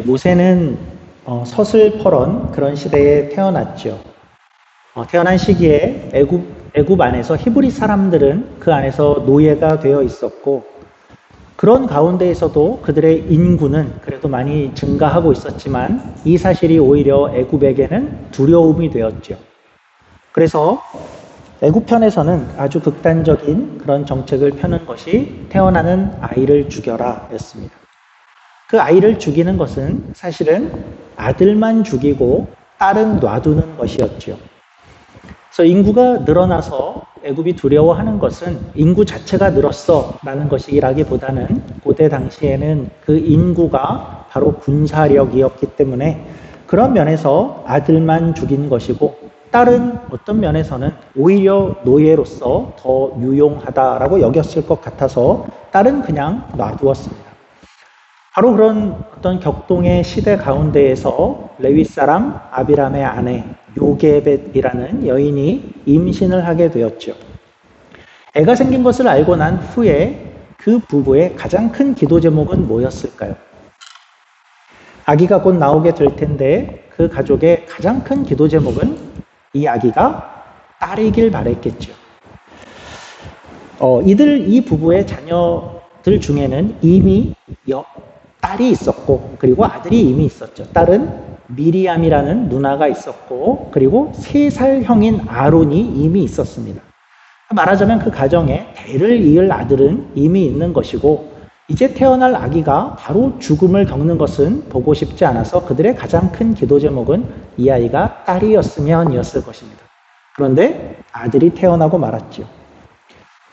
모세는 서슬퍼런 그런 시대에 태어났죠. 태어난 시기에 애굽 안에서 히브리 사람들은 그 안에서 노예가 되어 있었고, 그런 가운데에서도 그들의 인구는 그래도 많이 증가하고 있었지만 이 사실이 오히려 애굽에게는 두려움이 되었죠. 그래서 애굽 편에서는 아주 극단적인 그런 정책을 펴는 것이 태어나는 아이를 죽여라 였습니다. 그 아이를 죽이는 것은 사실은 아들만 죽이고 딸은 놔두는 것이었죠. 그래서 인구가 늘어나서 애굽이 두려워하는 것은 인구 자체가 늘었어 라는 것이라기보다는 고대 당시에는 그 인구가 바로 군사력이었기 때문에 그런 면에서 아들만 죽인 것이고, 딸은 어떤 면에서는 오히려 노예로서 더 유용하다라고 여겼을 것 같아서 딸은 그냥 놔두었습니다. 바로 그런 어떤 격동의 시대 가운데에서 레위 사람 아비람의 아내 요게벳이라는 여인이 임신을 하게 되었죠. 애가 생긴 것을 알고 난 후에 그 부부의 가장 큰 기도 제목은 뭐였을까요? 아기가 곧 나오게 될 텐데 그 가족의 가장 큰 기도 제목은 이 아기가 딸이길 바랬겠죠. 이 부부의 자녀들 중에는 이미 딸이 있었고, 그리고 아들이 이미 있었죠. 딸은 미리암이라는 누나가 있었고, 그리고 3살 형인 아론이 이미 있었습니다. 말하자면 그 가정에 대를 이을 아들은 이미 있는 것이고, 이제 태어날 아기가 바로 죽음을 겪는 것은 보고 싶지 않아서 그들의 가장 큰 기도 제목은 이 아이가 딸이었으면이었을 것입니다. 그런데 아들이 태어나고 말았죠.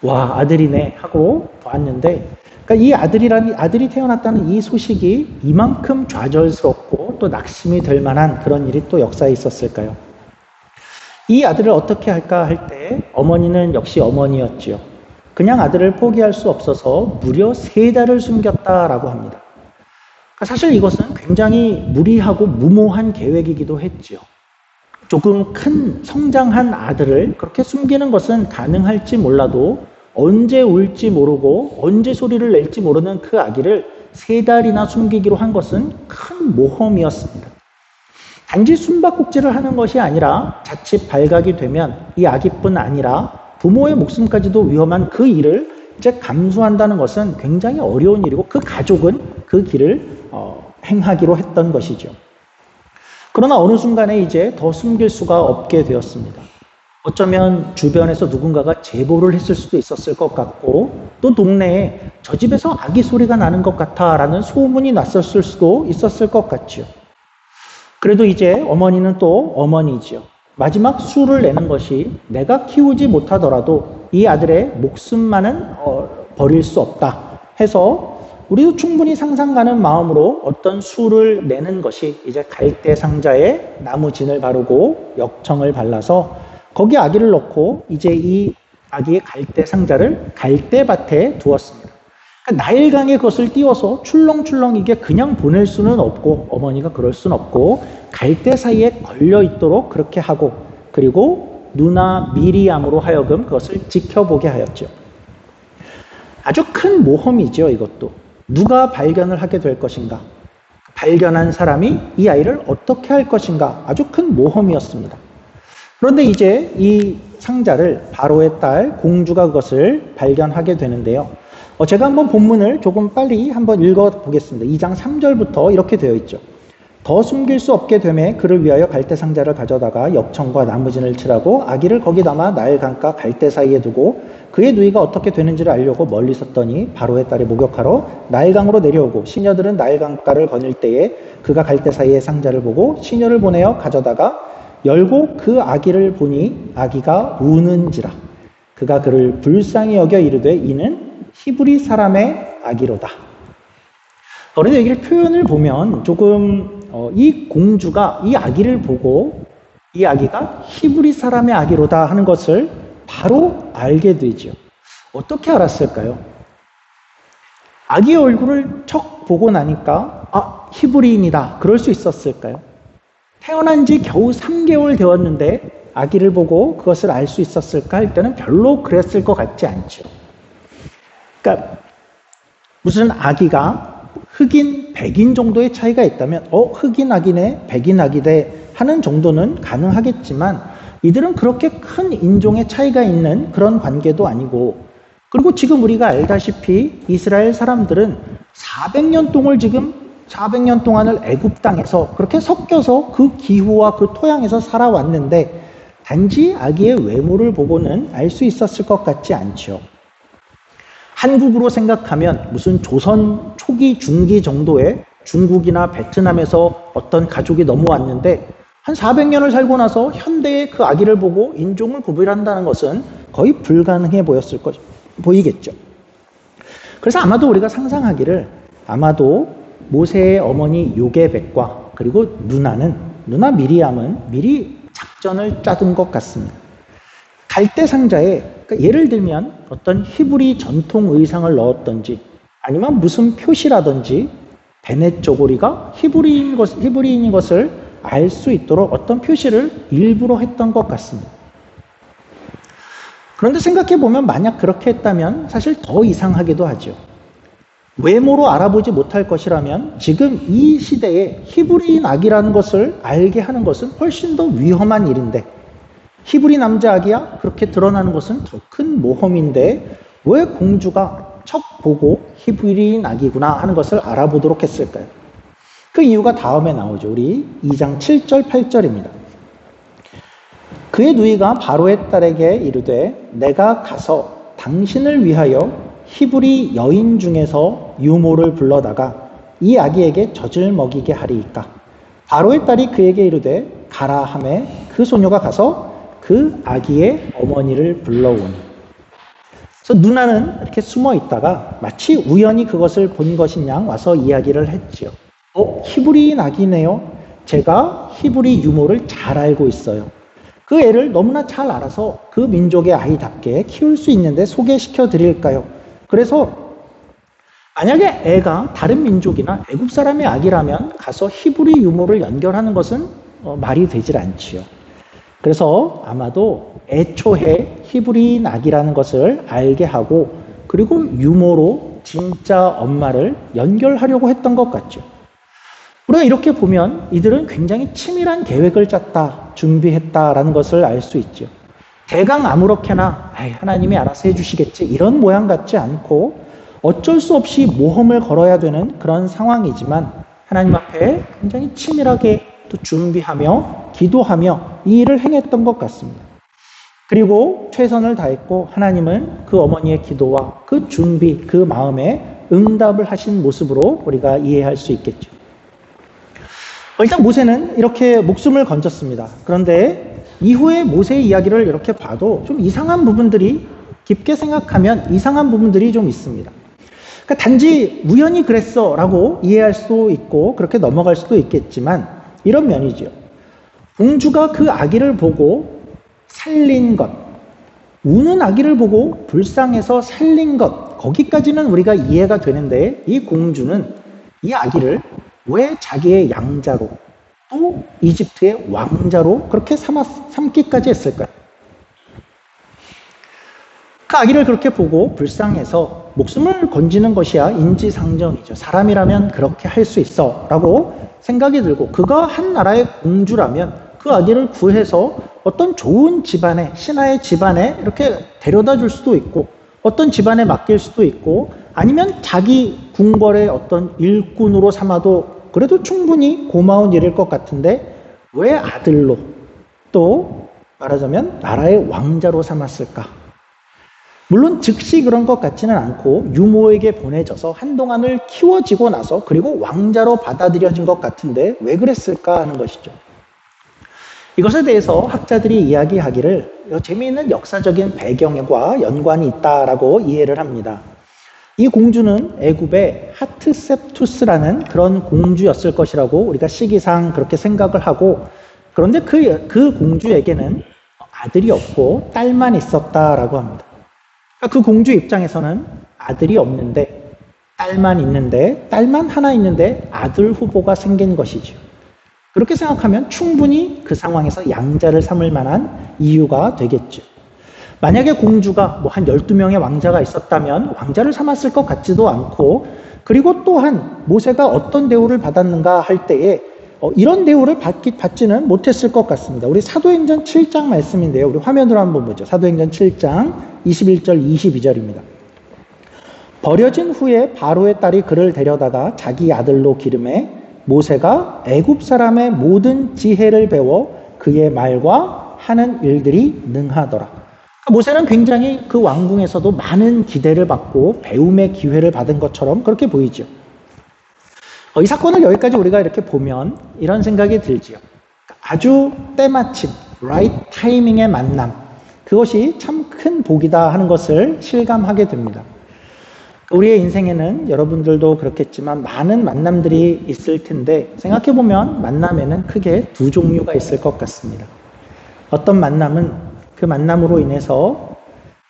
와, 아들이네 하고 보았는데, 그러니까 이 아들이 태어났다는 이 소식이 이만큼 좌절스럽고 또 낙심이 될 만한 그런 일이 또 역사에 있었을까요? 이 아들을 어떻게 할까 할 때 어머니는 역시 어머니였지요. 그냥 아들을 포기할 수 없어서 무려 3달을 숨겼다라고 합니다. 그러니까 사실 이것은 굉장히 무리하고 무모한 계획이기도 했지요. 조금 큰 성장한 아들을 그렇게 숨기는 것은 가능할지 몰라도 언제 울지 모르고 언제 소리를 낼지 모르는 그 아기를 3달이나 숨기기로 한 것은 큰 모험이었습니다. 단지 숨바꼭질을 하는 것이 아니라 자칫 발각이 되면 이 아기뿐 아니라 부모의 목숨까지도 위험한 그 일을 이제 감수한다는 것은 굉장히 어려운 일이고, 그 가족은 그 길을 행하기로 했던 것이죠. 그러나 어느 순간에 이제 더 숨길 수가 없게 되었습니다. 어쩌면 주변에서 누군가가 제보를 했을 수도 있었을 것 같고, 또 동네에 저 집에서 아기 소리가 나는 것 같아 라는 소문이 났었을 수도 있었을 것 같죠. 그래도 이제 어머니는 또 어머니지요. 마지막 수를 내는 것이 내가 키우지 못하더라도 이 아들의 목숨만은 버릴 수 없다 해서 우리도 충분히 상상 가는 마음으로 어떤 수를 내는 것이 이제 갈대 상자에 나무진을 바르고 역청을 발라서 거기 아기를 넣고 이제 이 아기의 갈대 상자를 갈대밭에 두었습니다. 그러니까 나일강에 그것을 띄워서 출렁출렁 이게 그냥 보낼 수는 없고, 어머니가 그럴 수는 없고 갈대 사이에 걸려 있도록 그렇게 하고, 그리고 누나 미리암으로 하여금 그것을 지켜보게 하였죠. 아주 큰 모험이죠. 이것도 누가 발견을 하게 될 것인가, 발견한 사람이 이 아이를 어떻게 할 것인가, 아주 큰 모험이었습니다. 그런데 이제 이 상자를 바로의 딸 공주가 그것을 발견하게 되는데요. 제가 한번 본문을 조금 빨리 한번 읽어보겠습니다. 2장 3절부터 이렇게 되어 있죠. 더 숨길 수 없게 되매 그를 위하여 갈대 상자를 가져다가 역청과 나무진을 칠하고 아기를 거기 담아 나일강과 갈대 사이에 두고 그의 누이가 어떻게 되는지를 알려고 멀리 섰더니 바로의 딸이 목욕하러 나일강으로 내려오고 시녀들은 나일강가를 거닐 때에 그가 갈대 사이에 상자를 보고 시녀를 보내어 가져다가 열고 그 아기를 보니 아기가 우는지라. 그가 그를 불쌍히 여겨 이르되 이는 히브리 사람의 아기로다. 그런데 여기 표현을 보면 조금 이 공주가 이 아기를 보고 이 아기가 히브리 사람의 아기로다 하는 것을 바로 알게 되죠. 어떻게 알았을까요? 아기의 얼굴을 척 보고 나니까 히브리인이다 그럴 수 있었을까요? 태어난 지 겨우 3개월 되었는데 아기를 보고 그것을 알 수 있었을까 할 때는 별로 그랬을 것 같지 않죠. 그러니까 무슨 아기가 흑인, 백인 정도의 차이가 있다면 흑인 아기네, 백인 아기네 하는 정도는 가능하겠지만 이들은 그렇게 큰 인종의 차이가 있는 그런 관계도 아니고 그리고 지금 우리가 알다시피 이스라엘 사람들은 400년 동안을 애굽 땅에서 그렇게 섞여서 그 기후와 그 토양에서 살아왔는데 단지 아기의 외모를 보고는 알 수 있었을 것 같지 않죠. 한국으로 생각하면 무슨 조선 초기 중기 정도의 중국이나 베트남에서 어떤 가족이 넘어왔는데 한 400년을 살고 나서 현대의 그 아기를 보고 인종을 구별한다는 것은 거의 불가능해 보이겠죠. 그래서 아마도 우리가 상상하기를 아마도 모세의 어머니 요게벳과 그리고 누나 미리암은 미리 작전을 짜둔 것 같습니다. 갈대 상자에 그러니까 예를 들면 어떤 히브리 전통 의상을 넣었던지 아니면 무슨 표시라든지 베넷 쪼고리가 히브리인인 것을 알 수 있도록 어떤 표시를 일부러 했던 것 같습니다. 그런데 생각해보면 만약 그렇게 했다면 사실 더 이상하기도 하죠. 외모로 알아보지 못할 것이라면 지금 이 시대에 히브리인 아기라는 것을 알게 하는 것은 훨씬 더 위험한 일인데 히브리 남자 아기야? 그렇게 드러나는 것은 더 큰 모험인데 왜 공주가 척 보고 히브리인 아기구나 하는 것을 알아보도록 했을까요? 그 이유가 다음에 나오죠. 우리 2장 7절 8절입니다. 그의 누이가 바로의 딸에게 이르되 내가 가서 당신을 위하여 히브리 여인 중에서 유모를 불러다가 이 아기에게 젖을 먹이게 하리이까. 바로의 딸이 그에게 이르되 가라 하매 그 소녀가 가서 그 아기의 어머니를 불러오니. 그래서 누나는 이렇게 숨어 있다가 마치 우연히 그것을 본 것인 양 와서 이야기를 했지요. 히브리인 아기네요. 제가 히브리 유모를 잘 알고 있어요. 그 애를 너무나 잘 알아서 그 민족의 아이답게 키울 수 있는데 소개시켜 드릴까요? 그래서 만약에 애가 다른 민족이나 애국 사람의 아기라면 가서 히브리 유모를 연결하는 것은 말이 되질 않지요. 그래서 아마도 애초에 히브리인 아기라는 것을 알게 하고 그리고 유모로 진짜 엄마를 연결하려고 했던 것 같죠. 우리가 이렇게 보면 이들은 굉장히 치밀한 계획을 짰다, 준비했다라는 것을 알 수 있죠. 대강 아무렇게나 하나님이 알아서 해주시겠지 이런 모양 같지 않고 어쩔 수 없이 모험을 걸어야 되는 그런 상황이지만 하나님 앞에 굉장히 치밀하게 또 준비하며 기도하며 이 일을 행했던 것 같습니다. 그리고 최선을 다했고 하나님은 그 어머니의 기도와 그 준비, 그 마음에 응답을 하신 모습으로 우리가 이해할 수 있겠죠. 일단 모세는 이렇게 목숨을 건졌습니다. 그런데 이후에 모세의 이야기를 이렇게 봐도 좀 이상한 부분들이 깊게 생각하면 이상한 부분들이 좀 있습니다. 그러니까 단지 우연히 그랬어 라고 이해할 수도 있고 그렇게 넘어갈 수도 있겠지만 이런 면이죠. 공주가 그 아기를 보고 살린 것, 우는 아기를 보고 불쌍해서 살린 것, 거기까지는 우리가 이해가 되는데 이 공주는 이 아기를 왜 자기의 양자로 또 이집트의 왕자로 그렇게 삼기까지 했을까요? 그 아기를 그렇게 보고 불쌍해서 목숨을 건지는 것이야 인지상정이죠. 사람이라면 그렇게 할 수 있어 라고 생각이 들고 그가 한 나라의 공주라면 그 아기를 구해서 어떤 좋은 집안에 신하의 집안에 이렇게 데려다 줄 수도 있고 어떤 집안에 맡길 수도 있고 아니면 자기 궁궐의 어떤 일꾼으로 삼아도 그래도 충분히 고마운 일일 것 같은데 왜 아들로 또 말하자면 나라의 왕자로 삼았을까? 물론 즉시 그런 것 같지는 않고 유모에게 보내져서 한동안을 키워지고 나서 그리고 왕자로 받아들여진 것 같은데 왜 그랬을까 하는 것이죠. 이것에 대해서 학자들이 이야기하기를 재미있는 역사적인 배경과 연관이 있다라고 이해를 합니다. 이 공주는 애굽의 하트셉투스라는 그런 공주였을 것이라고 우리가 시기상 그렇게 생각을 하고 그런데 그 공주에게는 아들이 없고 딸만 있었다라고 합니다. 그 공주 입장에서는 아들이 없는데 딸만 하나 있는데 아들 후보가 생긴 것이죠. 그렇게 생각하면 충분히 그 상황에서 양자를 삼을 만한 이유가 되겠죠. 만약에 공주가 한 12명의 왕자가 있었다면 왕자를 삼았을 것 같지도 않고 그리고 또한 모세가 어떤 대우를 받았는가 할 때에 이런 대우를 받지는 못했을 것 같습니다. 우리 사도행전 7장 말씀인데요. 우리 화면으로 한번 보죠. 사도행전 7장 21절 22절입니다. 버려진 후에 바로의 딸이 그를 데려다가 자기 아들로 기름해 모세가 애굽 사람의 모든 지혜를 배워 그의 말과 하는 일들이 능하더라. 모세는 굉장히 그 왕궁에서도 많은 기대를 받고 배움의 기회를 받은 것처럼 그렇게 보이죠. 이 사건을 여기까지 우리가 이렇게 보면 이런 생각이 들지요. 아주 때마침, right 타이밍의 만남, 그것이 참 큰 복이다 하는 것을 실감하게 됩니다. 우리의 인생에는 여러분들도 그렇겠지만 많은 만남들이 있을 텐데 생각해보면 만남에는 크게 두 종류가 있을 것 같습니다. 어떤 만남은 그 만남으로 인해서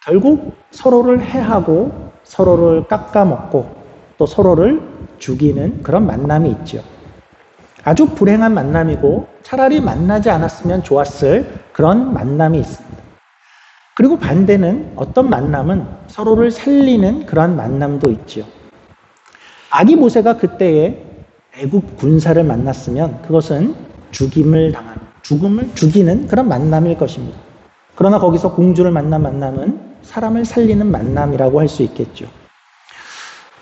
결국 서로를 해하고 서로를 깎아먹고 또 서로를 죽이는 그런 만남이 있죠. 아주 불행한 만남이고 차라리 만나지 않았으면 좋았을 그런 만남이 있습니다. 그리고 반대는 어떤 만남은 서로를 살리는 그런 만남도 있죠. 아기 모세가 그때에 애굽 군사를 만났으면 그것은 죽음을 죽이는 그런 만남일 것입니다. 그러나 거기서 공주를 만난 만남은 사람을 살리는 만남이라고 할 수 있겠죠.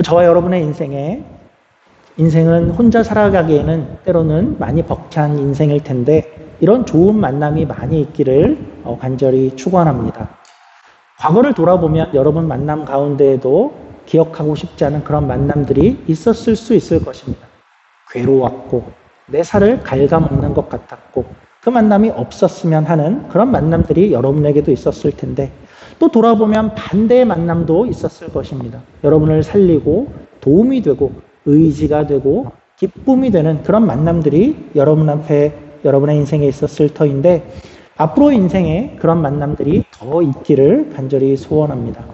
저와 여러분의 인생은 혼자 살아가기에는 때로는 많이 벅찬 인생일 텐데 이런 좋은 만남이 많이 있기를 간절히 축원합니다. 과거를 돌아보면 여러분 만남 가운데에도 기억하고 싶지 않은 그런 만남들이 있었을 수 있을 것입니다. 괴로웠고 내 살을 갉아먹는 것 같았고 그 만남이 없었으면 하는 그런 만남들이 여러분에게도 있었을 텐데 또 돌아보면 반대의 만남도 있었을 것입니다. 여러분을 살리고 도움이 되고 의지가 되고 기쁨이 되는 그런 만남들이 여러분의 인생에 있었을 터인데 앞으로 인생에 그런 만남들이 더 있기를 간절히 소원합니다.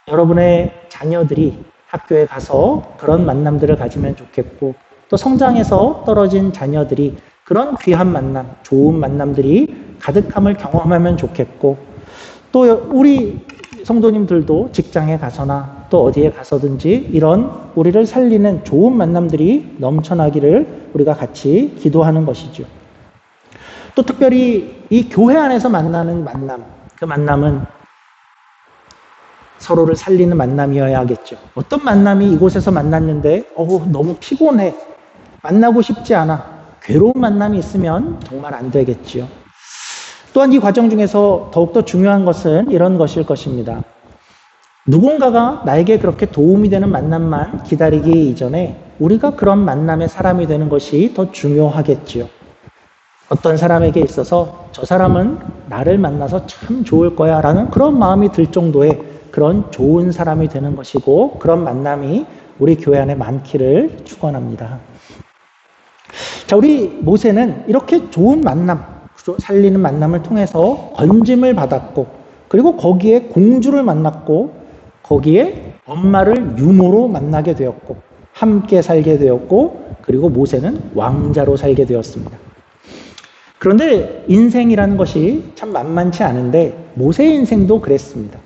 여러분의 자녀들이 학교에 가서 그런 만남들을 가지면 좋겠고 또 성장해서 떨어진 자녀들이 그런 귀한 만남, 좋은 만남들이 가득함을 경험하면 좋겠고 또 우리 성도님들도 직장에 가서나 또 어디에 가서든지 이런 우리를 살리는 좋은 만남들이 넘쳐나기를 우리가 같이 기도하는 것이죠. 또 특별히 이 교회 안에서 만나는 만남, 그 만남은 서로를 살리는 만남이어야겠죠. 어떤 만남이 이곳에서 만났는데 너무 피곤해, 만나고 싶지 않아, 괴로운 만남이 있으면 정말 안 되겠지요. 또한 이 과정 중에서 더욱더 중요한 것은 이런 것일 것입니다. 누군가가 나에게 그렇게 도움이 되는 만남만 기다리기 이전에 우리가 그런 만남의 사람이 되는 것이 더 중요하겠지요. 어떤 사람에게 있어서 저 사람은 나를 만나서 참 좋을 거야 라는 그런 마음이 들 정도의 그런 좋은 사람이 되는 것이고 그런 만남이 우리 교회 안에 많기를 축원합니다. 자, 우리 모세는 이렇게 좋은 만남, 살리는 만남을 통해서 건짐을 받았고 그리고 거기에 공주를 만났고 거기에 엄마를 유모로 만나게 되었고 함께 살게 되었고 그리고 모세는 왕자로 살게 되었습니다. 그런데 인생이라는 것이 참 만만치 않은데 모세의 인생도 그랬습니다.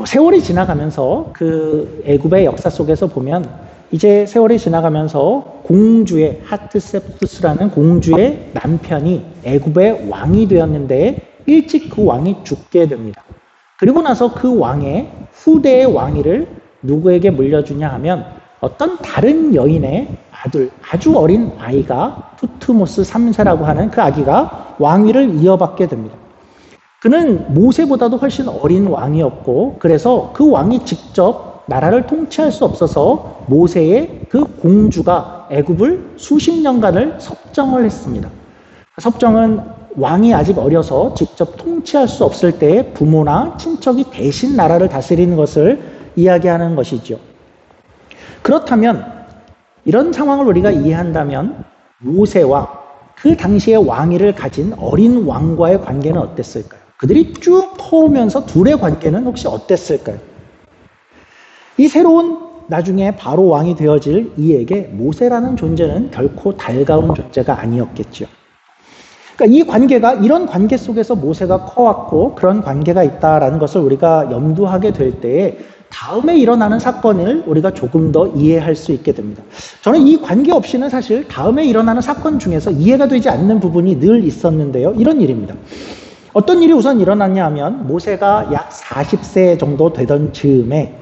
세월이 지나가면서 그 애굽의 역사 속에서 보면 이제 세월이 지나가면서 공주의 하트세푸스라는 공주의 남편이 애굽의 왕이 되었는데 일찍 그 왕이 죽게 됩니다. 그리고 나서 그 왕의 후대의 왕위를 누구에게 물려주냐 하면 어떤 다른 여인의 아들, 아주 어린 아이가 투트모스 3세라고 하는 그 아기가 왕위를 이어받게 됩니다. 그는 모세보다도 훨씬 어린 왕이었고 그래서 그 왕이 직접 나라를 통치할 수 없어서 모세의 그 공주가 애굽을 수십 년간을 섭정을 했습니다. 섭정은 왕이 아직 어려서 직접 통치할 수 없을 때 부모나 친척이 대신 나라를 다스리는 것을 이야기하는 것이죠. 그렇다면 이런 상황을 우리가 이해한다면 모세와 그 당시의 왕위를 가진 어린 왕과의 관계는 어땠을까요? 그들이 쭉 커오면서 둘의 관계는 혹시 어땠을까요? 이 새로운 나중에 바로 왕이 되어질 이에게 모세라는 존재는 결코 달가운 존재가 아니었겠죠. 그러니까 이 관계가 이런 관계 속에서 모세가 커왔고 그런 관계가 있다라는 것을 우리가 염두하게 될 때에 다음에 일어나는 사건을 우리가 조금 더 이해할 수 있게 됩니다. 저는 이 관계 없이는 사실 다음에 일어나는 사건 중에서 이해가 되지 않는 부분이 늘 있었는데요. 이런 일입니다. 어떤 일이 우선 일어났냐 하면 모세가 약 40세 정도 되던 즈음에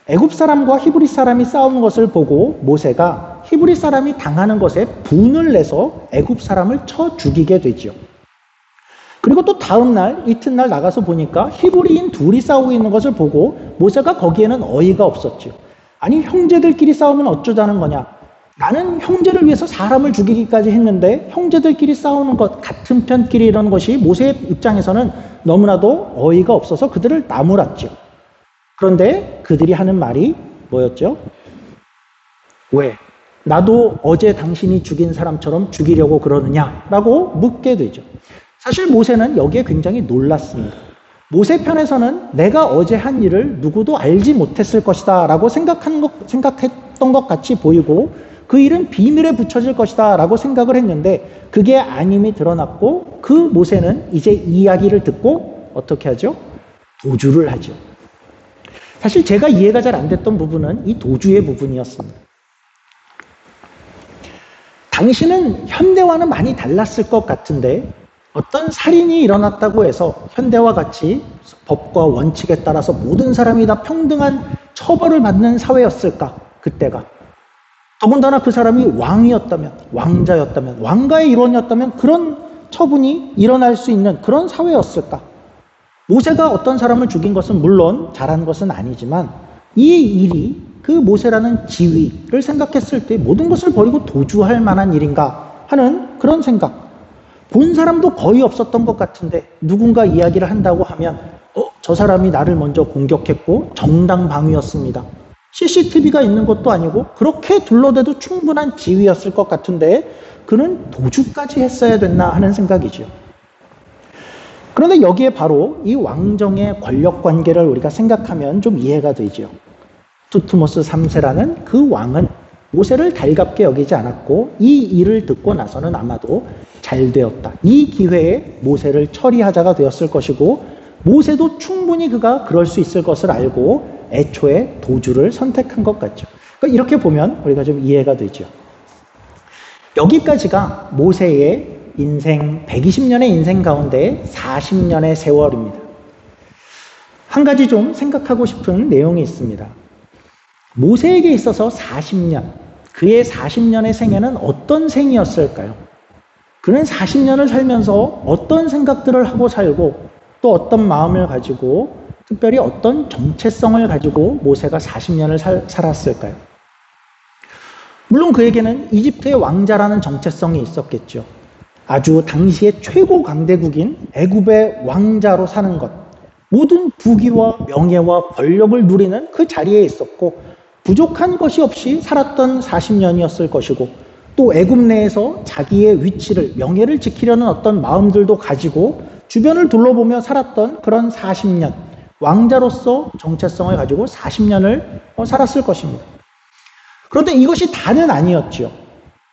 애굽 사람과 히브리 사람이 싸우는 것을 보고 모세가 히브리 사람이 당하는 것에 분을 내서 애굽 사람을 쳐 죽이게 되죠. 그리고 또 다음 날, 이튿날 나가서 보니까 히브리인 둘이 싸우고 있는 것을 보고 모세가 거기에는 어이가 없었죠. 아니, 형제들끼리 싸우면 어쩌자는 거냐? 나는 형제를 위해서 사람을 죽이기까지 했는데 형제들끼리 싸우는 것, 같은 편끼리 이런 것이 모세의 입장에서는 너무나도 어이가 없어서 그들을 나무랐죠. 그런데 그들이 하는 말이 뭐였죠? 왜? 나도 어제 당신이 죽인 사람처럼 죽이려고 그러느냐라고 묻게 되죠. 사실 모세는 여기에 굉장히 놀랐습니다. 모세 편에서는 내가 어제 한 일을 누구도 알지 못했을 것이다 라고 생각했던 것 같이 보이고 그 일은 비밀에 붙여질 것이다 라고 생각을 했는데 그게 아님이 드러났고 그 모세는 이제 이 이야기를 듣고 어떻게 하죠? 도주를 하죠. 사실 제가 이해가 잘 안 됐던 부분은 이 도주의 부분이었습니다. 당시는 현대와는 많이 달랐을 것 같은데 어떤 살인이 일어났다고 해서 현대와 같이 법과 원칙에 따라서 모든 사람이 다 평등한 처벌을 받는 사회였을까? 그때가. 더군다나 그 사람이 왕이었다면, 왕자였다면, 왕가의 일원이었다면 그런 처분이 일어날 수 있는 그런 사회였을까? 모세가 어떤 사람을 죽인 것은 물론 잘한 것은 아니지만 이 일이 그 모세라는 지위를 생각했을 때 모든 것을 버리고 도주할 만한 일인가 하는 그런 생각. 본 사람도 거의 없었던 것 같은데 누군가 이야기를 한다고 하면 저 사람이 나를 먼저 공격했고 정당방위였습니다. CCTV가 있는 것도 아니고 그렇게 둘러대도 충분한 지위였을 것 같은데 그는 도주까지 했어야 됐나 하는 생각이죠. 그런데 여기에 바로 이 왕정의 권력 관계를 우리가 생각하면 좀 이해가 되죠. 투트모스 3세라는 그 왕은 모세를 달갑게 여기지 않았고 이 일을 듣고 나서는 아마도 잘 되었다. 이 기회에 모세를 처리하자가 되었을 것이고 모세도 충분히 그가 그럴 수 있을 것을 알고 애초에 도주를 선택한 것 같죠. 그러니까 이렇게 보면 우리가 좀 이해가 되죠. 여기까지가 모세의 인생, 120년의 인생 가운데 40년의 세월입니다. 한 가지 좀 생각하고 싶은 내용이 있습니다. 모세에게 있어서 40년, 그의 40년의 생애는 어떤 생이었을까요? 그는 40년을 살면서 어떤 생각들을 하고 살고 또 어떤 마음을 가지고 특별히 어떤 정체성을 가지고 모세가 40년을 살았을까요? 물론 그에게는 이집트의 왕자라는 정체성이 있었겠죠. 아주 당시의 최고 강대국인 애굽의 왕자로 사는 것, 모든 부귀와 명예와 권력을 누리는 그 자리에 있었고 부족한 것이 없이 살았던 40년이었을 것이고 또 애굽 내에서 자기의 위치를, 명예를 지키려는 어떤 마음들도 가지고 주변을 둘러보며 살았던 그런 40년, 왕자로서 정체성을 가지고 40년을 살았을 것입니다. 그런데 이것이 다는 아니었죠.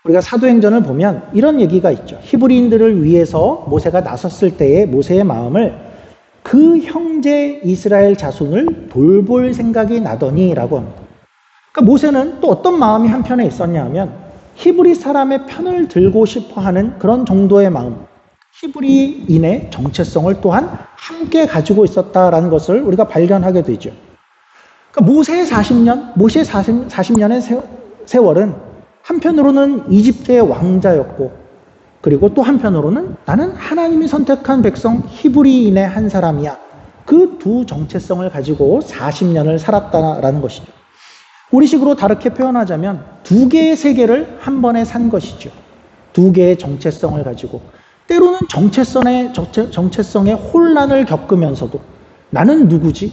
우리가 사도행전을 보면 이런 얘기가 있죠. 히브리인들을 위해서 모세가 나섰을 때의 모세의 마음을 그 형제 이스라엘 자손을 돌볼 생각이 나더니 라고 합니다. 그러니까 모세는 또 어떤 마음이 한편에 있었냐 하면 히브리 사람의 편을 들고 싶어 하는 그런 정도의 마음, 히브리인의 정체성을 또한 함께 가지고 있었다라는 것을 우리가 발견하게 되죠. 그러니까 모세의 40년의 세월은 한편으로는 이집트의 왕자였고 그리고 또 한편으로는 나는 하나님이 선택한 백성 히브리인의 한 사람이야. 그 두 정체성을 가지고 40년을 살았다라는 것이죠. 우리식으로 다르게 표현하자면 두 개의 세계를 한 번에 산 것이죠. 두 개의 정체성을 가지고 때로는 정체성의 혼란을 겪으면서도 나는 누구지?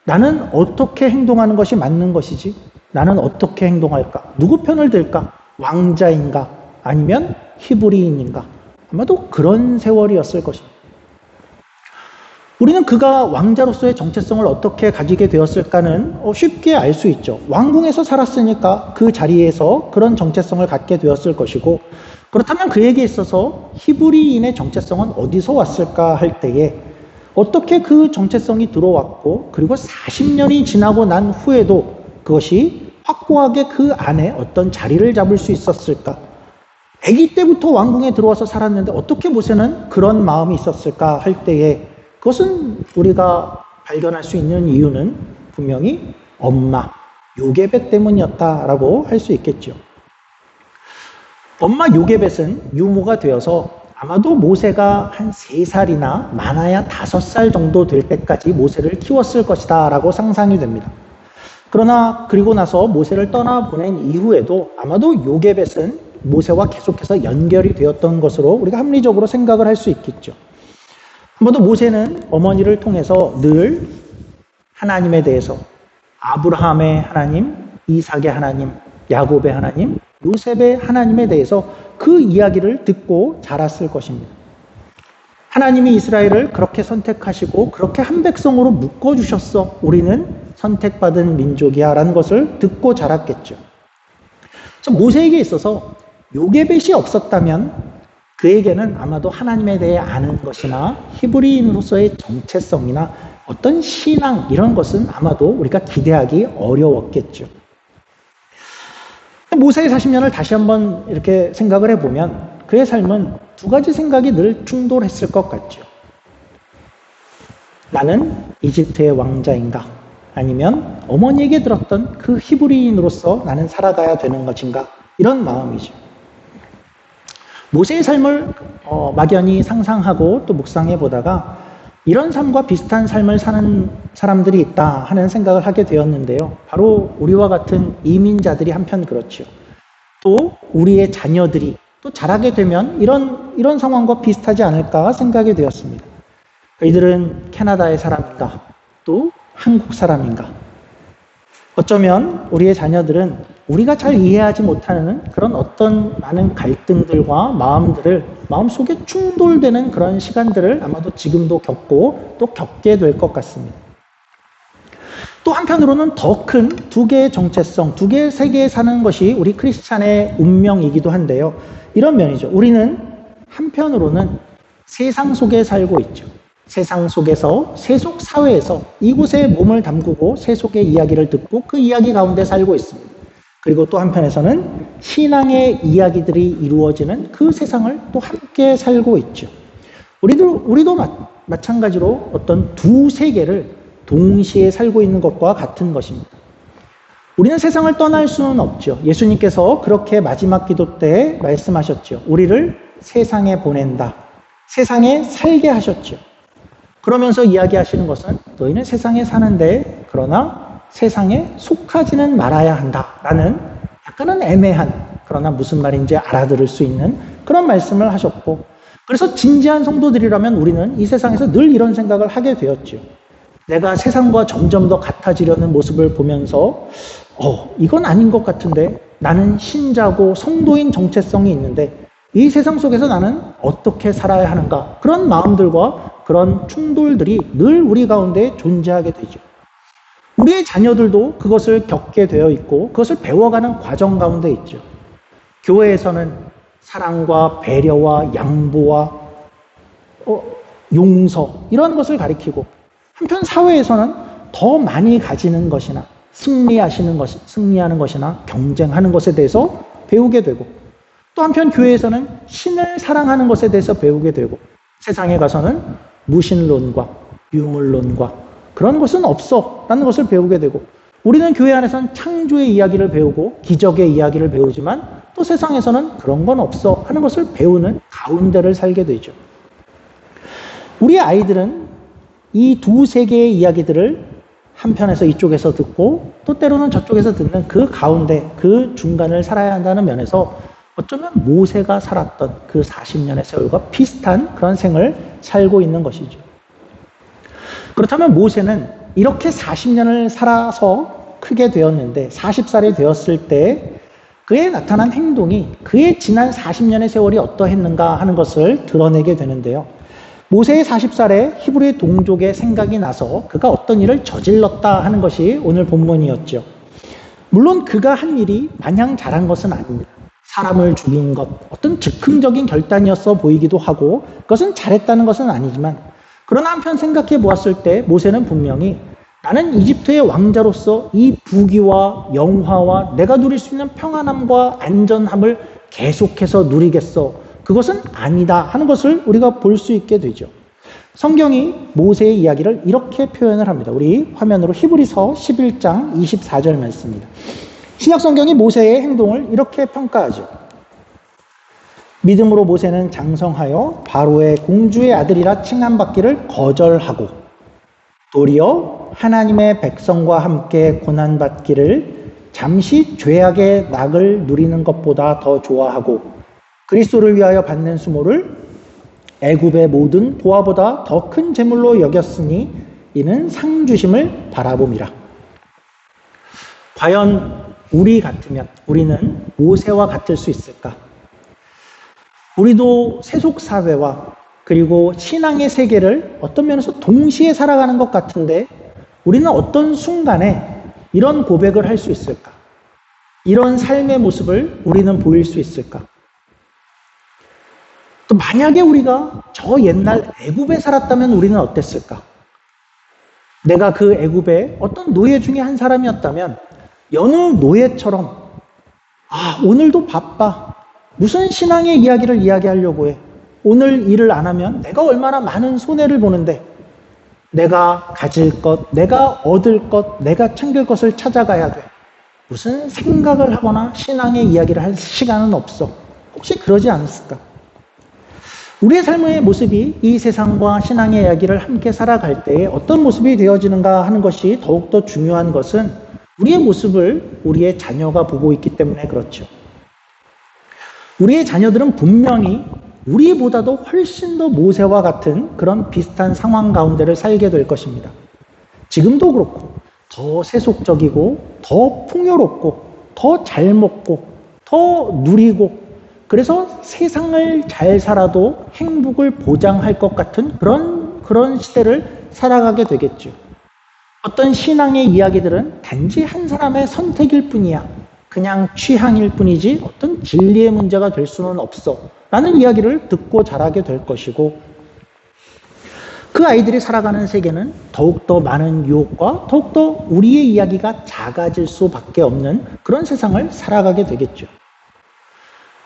나는 어떻게 행동하는 것이 맞는 것이지? 나는 어떻게 행동할까? 누구 편을 들까? 왕자인가? 아니면 히브리인인가? 아마도 그런 세월이었을 것입니다. 우리는 그가 왕자로서의 정체성을 어떻게 가지게 되었을까는 쉽게 알 수 있죠. 왕궁에서 살았으니까 그 자리에서 그런 정체성을 갖게 되었을 것이고 그렇다면 그에게 있어서 히브리인의 정체성은 어디서 왔을까 할 때에 어떻게 그 정체성이 들어왔고 그리고 40년이 지나고 난 후에도 그것이 확고하게 그 안에 어떤 자리를 잡을 수 있었을까? 아기 때부터 왕궁에 들어와서 살았는데 어떻게 모세는 그런 마음이 있었을까 할 때에 그것은 우리가 발견할 수 있는 이유는 분명히 엄마 요게벳 때문이었다라고 할 수 있겠죠. 엄마 요게벳은 유모가 되어서 아마도 모세가 한 3살이나 많아야 5살 정도 될 때까지 모세를 키웠을 것이다 라고 상상이 됩니다. 그러나 그리고 나서 모세를 떠나보낸 이후에도 아마도 요게벳은 모세와 계속해서 연결이 되었던 것으로 우리가 합리적으로 생각을 할 수 있겠죠. 아마도 모세는 어머니를 통해서 늘 하나님에 대해서 아브라함의 하나님, 이삭의 하나님, 야곱의 하나님, 요셉의 하나님에 대해서 그 이야기를 듣고 자랐을 것입니다. 하나님이 이스라엘을 그렇게 선택하시고 그렇게 한 백성으로 묶어주셨어. 우리는 선택받은 민족이야 라는 것을 듣고 자랐겠죠. 모세에게 있어서 요게벳이 없었다면 그에게는 아마도 하나님에 대해 아는 것이나 히브리인으로서의 정체성이나 어떤 신앙 이런 것은 아마도 우리가 기대하기 어려웠겠죠. 모세의 40년을 다시 한번 이렇게 생각을 해보면 그의 삶은 두 가지 생각이 늘 충돌했을 것 같죠. 나는 이집트의 왕자인가? 아니면 어머니에게 들었던 그 히브리인으로서 나는 살아가야 되는 것인가? 이런 마음이죠. 모세의 삶을 막연히 상상하고 또 묵상해 보다가 이런 삶과 비슷한 삶을 사는 사람들이 있다 하는 생각을 하게 되었는데요. 바로 우리와 같은 이민자들이 한편 그렇죠. 또 우리의 자녀들이 또 자라게 되면 이런 상황과 비슷하지 않을까 생각이 되었습니다. 이들은 캐나다의 사람인가? 또 한국 사람인가? 어쩌면 우리의 자녀들은 우리가 잘 이해하지 못하는 그런 어떤 많은 갈등들과 마음들을 마음속에 충돌되는 그런 시간들을 아마도 지금도 겪고 또 겪게 될 것 같습니다. 또 한편으로는 더 큰 두 개의 정체성, 두 개의 세계에 사는 것이 우리 크리스찬의 운명이기도 한데요. 이런 면이죠. 우리는 한편으로는 세상 속에 살고 있죠. 세상 속에서 세속 사회에서 이곳에 몸을 담그고 세속의 이야기를 듣고 그 이야기 가운데 살고 있습니다. 그리고 또 한편에서는 신앙의 이야기들이 이루어지는 그 세상을 또 함께 살고 있죠. 우리도 마찬가지로 어떤 두 세계를 동시에 살고 있는 것과 같은 것입니다. 우리는 세상을 떠날 수는 없죠. 예수님께서 그렇게 마지막 기도 때 말씀하셨죠. 우리를 세상에 보낸다. 세상에 살게 하셨죠. 그러면서 이야기하시는 것은 너희는 세상에 사는데 그러나 세상에 속하지는 말아야 한다라는 약간은 애매한 그러나 무슨 말인지 알아들을 수 있는 그런 말씀을 하셨고 그래서 진지한 성도들이라면 우리는 이 세상에서 늘 이런 생각을 하게 되었죠. 내가 세상과 점점 더 같아지려는 모습을 보면서 이건 아닌 것 같은데 나는 신자고 성도인 정체성이 있는데 이 세상 속에서 나는 어떻게 살아야 하는가 그런 마음들과 그런 충돌들이 늘 우리 가운데 존재하게 되죠. 우리의 자녀들도 그것을 겪게 되어 있고 그것을 배워가는 과정 가운데 있죠. 교회에서는 사랑과 배려와 양보와 용서 이런 것을 가리키고 한편 사회에서는 더 많이 가지는 것이나 승리하는 것이나 경쟁하는 것에 대해서 배우게 되고 또 한편 교회에서는 신을 사랑하는 것에 대해서 배우게 되고 세상에 가서는 무신론과 유물론과 그런 것은 없어 라는 것을 배우게 되고 우리는 교회 안에서는 창조의 이야기를 배우고 기적의 이야기를 배우지만 또 세상에서는 그런 건 없어 하는 것을 배우는 가운데를 살게 되죠. 우리 아이들은 이 두 세계의 이야기들을 한편에서 이쪽에서 듣고 또 때로는 저쪽에서 듣는 그 가운데 그 중간을 살아야 한다는 면에서 어쩌면 모세가 살았던 그 40년의 세월과 비슷한 그런 생을 살고 있는 것이죠. 그렇다면 모세는 이렇게 40년을 살아서 크게 되었는데 40살이 되었을 때 그의 나타난 행동이 그의 지난 40년의 세월이 어떠했는가 하는 것을 드러내게 되는데요. 모세의 40살에 히브리 동족의 생각이 나서 그가 어떤 일을 저질렀다 하는 것이 오늘 본문이었죠. 물론 그가 한 일이 마냥 잘한 것은 아닙니다. 사람을 죽인 것, 어떤 즉흥적인 결단이었어 보이기도 하고 그것은 잘했다는 것은 아니지만 그러나 한편 생각해 보았을 때 모세는 분명히 나는 이집트의 왕자로서 이 부귀와 영화와 내가 누릴 수 있는 평안함과 안전함을 계속해서 누리겠어. 그것은 아니다 하는 것을 우리가 볼 수 있게 되죠. 성경이 모세의 이야기를 이렇게 표현을 합니다. 우리 화면으로 히브리서 11장 24절 말씀입니다. 신약 성경이 모세의 행동을 이렇게 평가하죠. 믿음으로 모세는 장성하여 바로의 공주의 아들이라 칭함받기를 거절하고 도리어 하나님의 백성과 함께 고난받기를 잠시 죄악의 낙을 누리는 것보다 더 좋아하고 그리스도를 위하여 받는 수모를 애굽의 모든 보화보다 더 큰 재물로 여겼으니 이는 상 주심을 바라봄이라. 과연 우리 같으면 우리는 모세와 같을 수 있을까? 우리도 세속사회와 그리고 신앙의 세계를 어떤 면에서 동시에 살아가는 것 같은데 우리는 어떤 순간에 이런 고백을 할 수 있을까? 이런 삶의 모습을 우리는 보일 수 있을까? 또 만약에 우리가 저 옛날 애굽에 살았다면 우리는 어땠을까? 내가 그 애굽의 어떤 노예 중에 한 사람이었다면 여느 노예처럼 오늘도 바빠. 무슨 신앙의 이야기를 이야기하려고 해. 오늘 일을 안 하면 내가 얼마나 많은 손해를 보는데 내가 가질 것, 내가 얻을 것, 내가 챙길 것을 찾아가야 돼. 무슨 생각을 하거나 신앙의 이야기를 할 시간은 없어. 혹시 그러지 않았을까? 우리의 삶의 모습이 이 세상과 신앙의 이야기를 함께 살아갈 때에 어떤 모습이 되어지는가 하는 것이 더욱더 중요한 것은 우리의 모습을 우리의 자녀가 보고 있기 때문에 그렇죠. 우리의 자녀들은 분명히 우리보다도 훨씬 더 모세와 같은 그런 비슷한 상황 가운데를 살게 될 것입니다. 지금도 그렇고 더 세속적이고 더 풍요롭고 더 잘 먹고 더 누리고 그래서 세상을 잘 살아도 행복을 보장할 것 같은 그런 시대를 살아가게 되겠죠. 어떤 신앙의 이야기들은 단지 한 사람의 선택일 뿐이야. 그냥 취향일 뿐이지 어떤 진리의 문제가 될 수는 없어. 라는 이야기를 듣고 자라게 될 것이고 그 아이들이 살아가는 세계는 더욱더 많은 유혹과 더욱더 우리의 이야기가 작아질 수밖에 없는 그런 세상을 살아가게 되겠죠.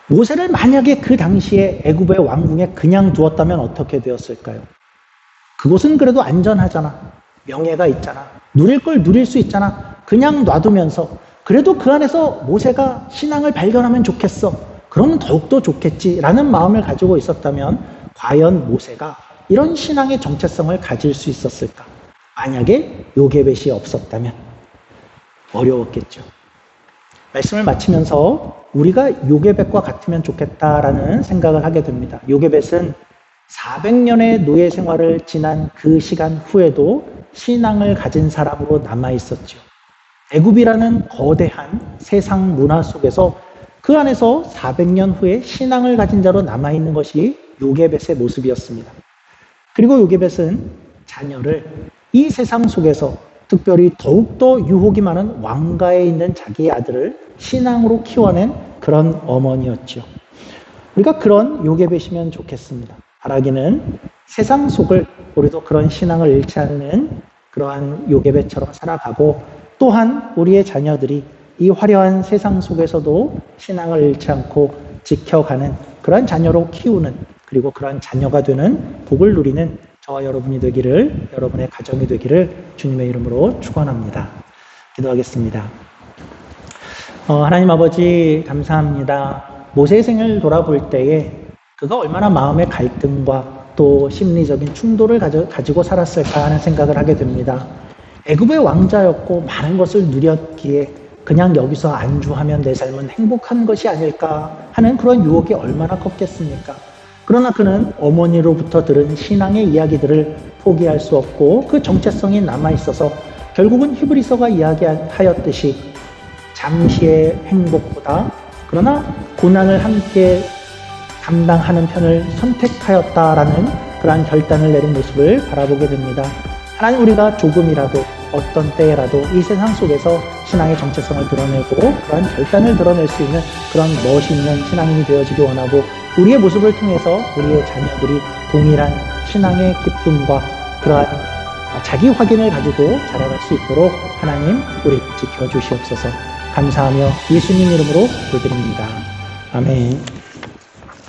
모세를 만약에 그 당시에 애굽의 왕궁에 그냥 두었다면 어떻게 되었을까요? 그곳은 그래도 안전하잖아. 명예가 있잖아. 누릴 걸 누릴 수 있잖아. 그냥 놔두면서 그래도 그 안에서 모세가 신앙을 발견하면 좋겠어. 그러면 더욱더 좋겠지라는 마음을 가지고 있었다면 과연 모세가 이런 신앙의 정체성을 가질 수 있었을까? 만약에 요게벳이 없었다면 어려웠겠죠. 말씀을 마치면서 우리가 요게벳과 같으면 좋겠다라는 생각을 하게 됩니다. 요게벳은 400년의 노예 생활을 지난 그 시간 후에도 신앙을 가진 사람으로 남아있었죠. 애굽이라는 거대한 세상 문화 속에서 그 안에서 400년 후에 신앙을 가진 자로 남아있는 것이 요게벳의 모습이었습니다. 그리고 요게벳은 자녀를 이 세상 속에서 특별히 더욱더 유혹이 많은 왕가에 있는 자기의 아들을 신앙으로 키워낸 그런 어머니였죠. 우리가 그런 요게벳이면 좋겠습니다. 바라기는 세상 속을 우리도 그런 신앙을 잃지 않는 그러한 요게벳처럼 살아가고 또한 우리의 자녀들이 이 화려한 세상 속에서도 신앙을 잃지 않고 지켜가는 그러한 자녀로 키우는 그리고 그러한 자녀가 되는 복을 누리는 저와 여러분이 되기를 여러분의 가정이 되기를 주님의 이름으로 축원합니다. 기도하겠습니다. 하나님 아버지 감사합니다. 모세의 생을 돌아볼 때에 그가 얼마나 마음의 갈등과 또 심리적인 충돌을 가지고 살았을까 하는 생각을 하게 됩니다. 애굽의 왕자였고 많은 것을 누렸기에 그냥 여기서 안주하면 내 삶은 행복한 것이 아닐까 하는 그런 유혹이 얼마나 컸겠습니까? 그러나 그는 어머니로부터 들은 신앙의 이야기들을 포기할 수 없고 그 정체성이 남아있어서 결국은 히브리서가 이야기하였듯이 잠시의 행복보다 그러나 고난을 함께 감당하는 편을 선택하였다라는 그러한 결단을 내린 모습을 바라보게 됩니다. 하나님 우리가 조금이라도 어떤 때라도 이 세상 속에서 신앙의 정체성을 드러내고 그러한 결단을 드러낼 수 있는 그런 멋있는 신앙인이 되어지기 원하고, 우리의 모습을 통해서 우리의 자녀들이 동일한 신앙의 기쁨과 그러한 자기 확인을 가지고 자라갈 수 있도록 하나님 우리 지켜주시옵소서. 감사하며 예수님 이름으로 기도드립니다. 아멘.